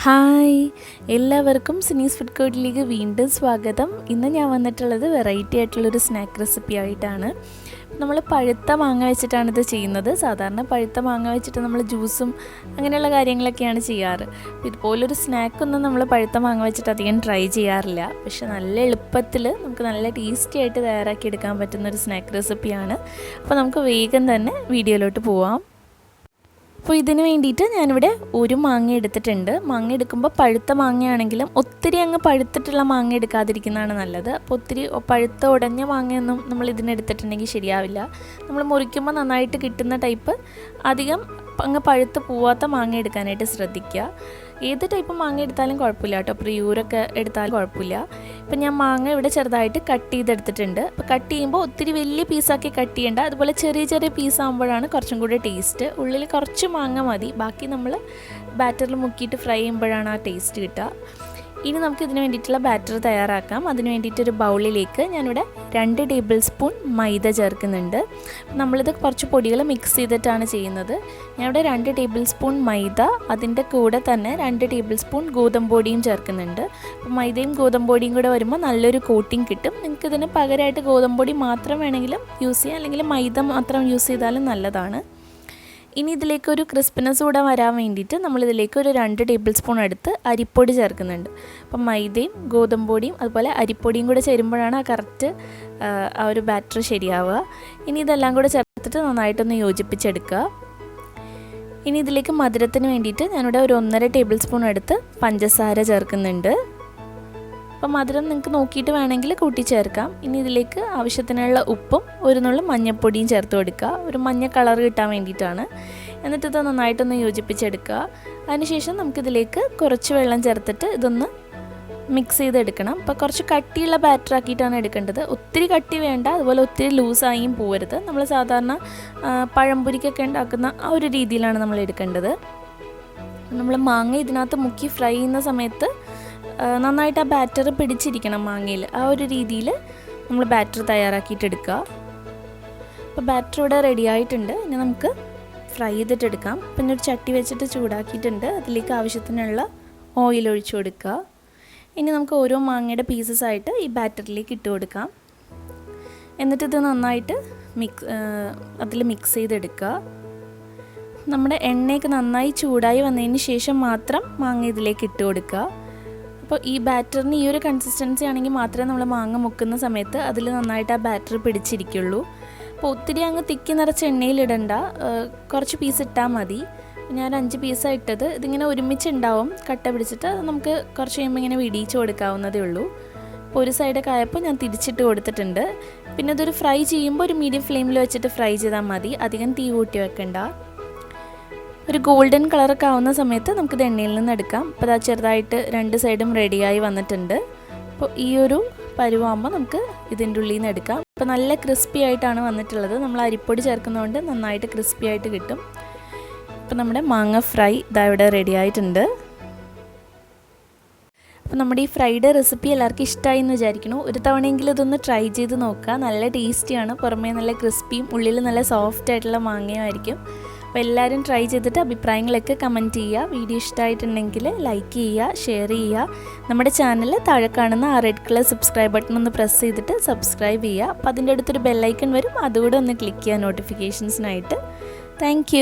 Hi, എല്ലാവർക്കും സിനീസ് food കോർട്ടിലേക്ക് വീണ്ടും സ്വാഗതം. ഇന്ന് ഞാൻ വന്നിട്ടുള്ളത് വെറൈറ്റി ആയിട്ടുള്ളൊരു സ്നാക്ക് റെസിപ്പി ആയിട്ടാണ്. നമ്മൾ പഴുത്ത മാങ്ങ വെച്ചിട്ടാണ് ഇത് ചെയ്യുന്നത്. സാധാരണ പഴുത്ത മാങ്ങ വെച്ചിട്ട് നമ്മൾ ജ്യൂസും അങ്ങനെയുള്ള കാര്യങ്ങളൊക്കെയാണ് ചെയ്യാറ്. ഇതുപോലൊരു സ്നാക്കൊന്നും നമ്മൾ പഴുത്ത മാങ്ങ വെച്ചിട്ട് അധികം ട്രൈ ചെയ്യാറില്ല. പക്ഷെ നല്ല എളുപ്പത്തിൽ നമുക്ക് നല്ല ടേസ്റ്റി ആയിട്ട് തയ്യാറാക്കി എടുക്കാൻ പറ്റുന്നൊരു സ്നാക്ക് റെസിപ്പിയാണ്. അപ്പോൾ നമുക്ക് വേഗം തന്നെ വീഡിയോയിലോട്ട് പോവാം. അപ്പോൾ ഇതിന് വേണ്ടിയിട്ട് ഞാനിവിടെ ഒരു മാങ്ങ എടുത്തിട്ടുണ്ട്. മാങ്ങ എടുക്കുമ്പോൾ പഴുത്ത മാങ്ങയാണെങ്കിലും ഒത്തിരി അങ്ങ് പഴുത്തിട്ടുള്ള മാങ്ങ എടുക്കാതിരിക്കുന്നതാണ് നല്ലത്. അപ്പോൾ ഒത്തിരി പഴുത്ത ഉടഞ്ഞ മാങ്ങയൊന്നും നമ്മൾ ഇതിനെടുത്തിട്ടുണ്ടെങ്കിൽ ശരിയാവില്ല. നമ്മൾ മുറിക്കുമ്പോൾ നന്നായിട്ട് കിട്ടുന്ന ടൈപ്പ് അധികം അങ്ങ് പഴുത്ത് പോവാത്ത മാങ്ങ എടുക്കാനായിട്ട് ശ്രദ്ധിക്കുക. ഏത് ടൈപ്പ് മാങ്ങ എടുത്താലും കുഴപ്പമില്ല കേട്ടോ. പ്രിയൂരൊക്കെ എടുത്താലും കുഴപ്പമില്ല. ഇപ്പം ഞാൻ മാങ്ങ ഇവിടെ ചെറുതായിട്ട് കട്ട് ചെയ്തെടുത്തിട്ടുണ്ട്. അപ്പോൾ കട്ട് ചെയ്യുമ്പോൾ ഒത്തിരി വലിയ പീസാക്കി കട്ട് ചെയ്യേണ്ട. അതുപോലെ ചെറിയ ചെറിയ പീസാകുമ്പോഴാണ് കുറച്ചും കൂടി ടേസ്റ്റ്. ഉള്ളിൽ കുറച്ച് മാങ്ങ മതി. ബാക്കി നമ്മൾ ബാറ്ററിൽ മുക്കിയിട്ട് ഫ്രൈ ചെയ്യുമ്പോഴാണ് ആ ടേസ്റ്റ് കിട്ടുക. ഇനി നമുക്ക് ഇതിന് വേണ്ടിയിട്ടുള്ള ബാറ്റർ തയ്യാറാക്കാം. അതിന് വേണ്ടിയിട്ടൊരു ബൗളിലേക്ക് ഞാനിവിടെ 2 ടേബിൾ സ്പൂൺ മൈദ ചേർക്കുന്നുണ്ട്. നമ്മളിത് കുറച്ച് പൊടികൾ മിക്സ് ചെയ്തിട്ടാണ് ചെയ്യുന്നത്. ഞാനിവിടെ 2 ടേബിൾ സ്പൂൺ മൈദ, അതിൻ്റെ കൂടെ തന്നെ 2 ടേബിൾ സ്പൂൺ ഗോതമ്പ് പൊടിയും ചേർക്കുന്നുണ്ട്. അപ്പോൾ മൈദയും ഗോതമ്പ് പൊടിയും കൂടെ വരുമ്പോൾ നല്ലൊരു കോട്ടിങ് കിട്ടും. നിങ്ങൾക്ക് ഇതിന് പകരമായിട്ട് ഗോതമ്പ് പൊടി മാത്രം വേണമെങ്കിലും യൂസ് ചെയ്യാം, അല്ലെങ്കിൽ മൈദ മാത്രം യൂസ് ചെയ്താലും നല്ലതാണ്. ഇനി ഇതിലേക്കൊരു ക്രിസ്പിനെസ് കൂടെ വരാൻ വേണ്ടിയിട്ട് നമ്മളിതിലേക്ക് ഒരു 2 ടേബിൾ സ്പൂൺ എടുത്ത് അരിപ്പൊടി ചേർക്കുന്നുണ്ട്. അപ്പം മൈദയും ഗോതമ്പ് പൊടിയും അതുപോലെ അരിപ്പൊടിയും കൂടെ ചേരുമ്പോഴാണ് ആ കറക്റ്റ് ആ ഒരു ബാറ്റർ ശരിയാവുക. ഇനി ഇതെല്ലാം കൂടെ ചേർത്തിട്ട് നന്നായിട്ടൊന്ന് യോജിപ്പിച്ചെടുക്കുക. ഇനി ഇതിലേക്ക് മധുരത്തിന് വേണ്ടിയിട്ട് ഞാനിവിടെ ഒരു 1.5 ടേബിൾ സ്പൂൺ എടുത്ത് പഞ്ചസാര ചേർക്കുന്നുണ്ട്. അപ്പോൾ മധുരം നിങ്ങൾക്ക് നോക്കിയിട്ട് വേണമെങ്കിൽ കൂട്ടി ചേർക്കാം. ഇനി ഇതിലേക്ക് ആവശ്യത്തിനുള്ള ഉപ്പും ഒരു നുള്ളു മഞ്ഞൾപ്പൊടിയും ചേർത്ത് കൊടുക്കുക. ഒരു മഞ്ഞ കളർ കിട്ടാൻ വേണ്ടിയിട്ടാണ്. എന്നിട്ട് ഇത് നന്നായിട്ടൊന്ന് യോജിപ്പിച്ചെടുക്കുക. അതിനുശേഷം നമുക്കിതിലേക്ക് കുറച്ച് വെള്ളം ചേർത്തിട്ട് ഇതൊന്ന് മിക്സ് ചെയ്തെടുക്കണം. അപ്പോൾ കുറച്ച് കട്ടിയുള്ള ബാറ്റർ ആക്കിയിട്ടാണ് എടുക്കേണ്ടത്. ഒത്തിരി കട്ടി വേണ്ട, അതുപോലെ ഒത്തിരി ലൂസായും പോകരുത്. നമ്മൾ സാധാരണ പഴംപൊരിക്കൊക്കെ ഉണ്ടാക്കുന്ന ആ ഒരു രീതിയിലാണ് നമ്മൾ എടുക്കേണ്ടത്. നമ്മൾ മാങ്ങ ഇതിനകത്ത് മുക്കി ഫ്രൈ ചെയ്യുന്ന സമയത്ത് നന്നായിട്ട് ആ ബാറ്റർ പിടിച്ചിരിക്കണം മാങ്ങയിൽ. ആ ഒരു രീതിയിൽ നമ്മൾ ബാറ്റർ തയ്യാറാക്കിയിട്ടെടുക്കുക. അപ്പോൾ ബാറ്റർ ഇവിടെ റെഡി ആയിട്ടുണ്ട്. ഇനി നമുക്ക് ഫ്രൈ ചെയ്തിട്ടെടുക്കാം. പിന്നെ ഒരു ചട്ടി വെച്ചിട്ട് ചൂടാക്കിയിട്ടുണ്ട്. അതിലേക്ക് ആവശ്യത്തിനുള്ള ഓയിൽ ഒഴിച്ചു കൊടുക്കുക. ഇനി നമുക്ക് ഓരോ മാങ്ങയുടെ പീസസ് ആയിട്ട് ഈ ബാറ്ററിലേക്ക് ഇട്ട് കൊടുക്കാം. എന്നിട്ടിത് നന്നായിട്ട് അതിൽ മിക്സ് ചെയ്തെടുക്കുക. നമ്മുടെ എണ്ണയൊക്കെ നന്നായി ചൂടായി വന്നതിന് ശേഷം മാത്രം മാങ്ങ ഇതിലേക്ക് ഇട്ട് കൊടുക്കുക. അപ്പോൾ ഈ ബാറ്ററിന് ഈ ഒരു കൺസിസ്റ്റൻസി ആണെങ്കിൽ മാത്രമേ നമ്മൾ മാങ്ങ മുക്കുന്ന സമയത്ത് അതിൽ നന്നായിട്ട് ആ ബാറ്റർ പിടിച്ചിരിക്കുള്ളൂ. അപ്പോൾ ഒത്തിരി അങ്ങ് തിക്കി നിറച്ച് എണ്ണയിലിടണ്ട, കുറച്ച് പീസ് ഇട്ടാൽ മതി. ഞാൻ 5 പീസാണ് ഇട്ടത്. ഇതിങ്ങനെ ഒരുമിച്ചുണ്ടാവും കട്ട പിടിച്ചിട്ട്. നമുക്ക് കുറച്ച് കഴിയുമ്പോൾ ഇങ്ങനെ വിടിയിച്ച് കൊടുക്കാവുന്നതേ ഉള്ളൂ. അപ്പോൾ ഒരു സൈഡൊക്കെ ആയപ്പോൾ ഞാൻ തിരിച്ചിട്ട് കൊടുത്തിട്ടുണ്ട്. പിന്നെ ഇതൊരു ഫ്രൈ ചെയ്യുമ്പോൾ ഒരു മീഡിയം ഫ്ലെയിമിൽ വെച്ചിട്ട് ഫ്രൈ ചെയ്താൽ മതി. അധികം തീ കൂട്ടി വെക്കണ്ട. ഒരു ഗോൾഡൻ കളറൊക്കെ ആവുന്ന സമയത്ത് നമുക്കിത് എണ്ണയിൽ നിന്ന് എടുക്കാം. അപ്പോൾ അത് ചെറുതായിട്ട് 2 സൈഡും റെഡിയായി വന്നിട്ടുണ്ട്. അപ്പോൾ ഈ ഒരു പരുവാകുമ്പോൾ നമുക്ക് ഇതിൻ്റെ ഉള്ളിൽ നിന്ന് എടുക്കാം. അപ്പോൾ നല്ല ക്രിസ്പി ആയിട്ടാണ് വന്നിട്ടുള്ളത്. നമ്മൾ അരിപ്പൊടി ചേർക്കുന്നതുകൊണ്ട് നന്നായിട്ട് ക്രിസ്പി ആയിട്ട് കിട്ടും. അപ്പോൾ നമ്മുടെ മാങ്ങ ഫ്രൈ ഇതാ ഇവിടെ റെഡി ആയിട്ടുണ്ട്. അപ്പോൾ നമ്മുടെ ഈ ഫ്രൈഡ് റെസിപ്പി എല്ലാവർക്കും ഇഷ്ടമായി എന്ന് വിചാരിക്കുന്നു. ഒരു തവണയെങ്കിലും ഇതൊന്ന് ട്രൈ ചെയ്ത് നോക്കുക. നല്ല ടേസ്റ്റിയാണ്. പുറമേ നല്ല ക്രിസ്പിയും ഉള്ളിൽ നല്ല സോഫ്റ്റ് ആയിട്ടുള്ള മാങ്ങയുമായിരിക്കും. അപ്പോൾ എല്ലാവരും ട്രൈ ചെയ്തിട്ട് അഭിപ്രായങ്ങളൊക്കെ കമൻറ്റ് ചെയ്യുക. വീഡിയോ ഇഷ്ടമായിട്ടുണ്ടെങ്കിൽ ലൈക്ക് ചെയ്യുക, ഷെയർ ചെയ്യുക. നമ്മുടെ ചാനൽ താഴെ കാണുന്ന ആ റെഡ് കളർ സബ്സ്ക്രൈബ് ബട്ടൺ ഒന്ന് പ്രസ് ചെയ്തിട്ട് സബ്സ്ക്രൈബ് ചെയ്യുക. അപ്പോൾ അതിൻ്റെ അടുത്തൊരു ബെല്ലൈക്കൺ വരും, അതുകൂടെ ഒന്ന് ക്ലിക്ക് ചെയ്യുക നോട്ടിഫിക്കേഷൻസിനായിട്ട്. താങ്ക്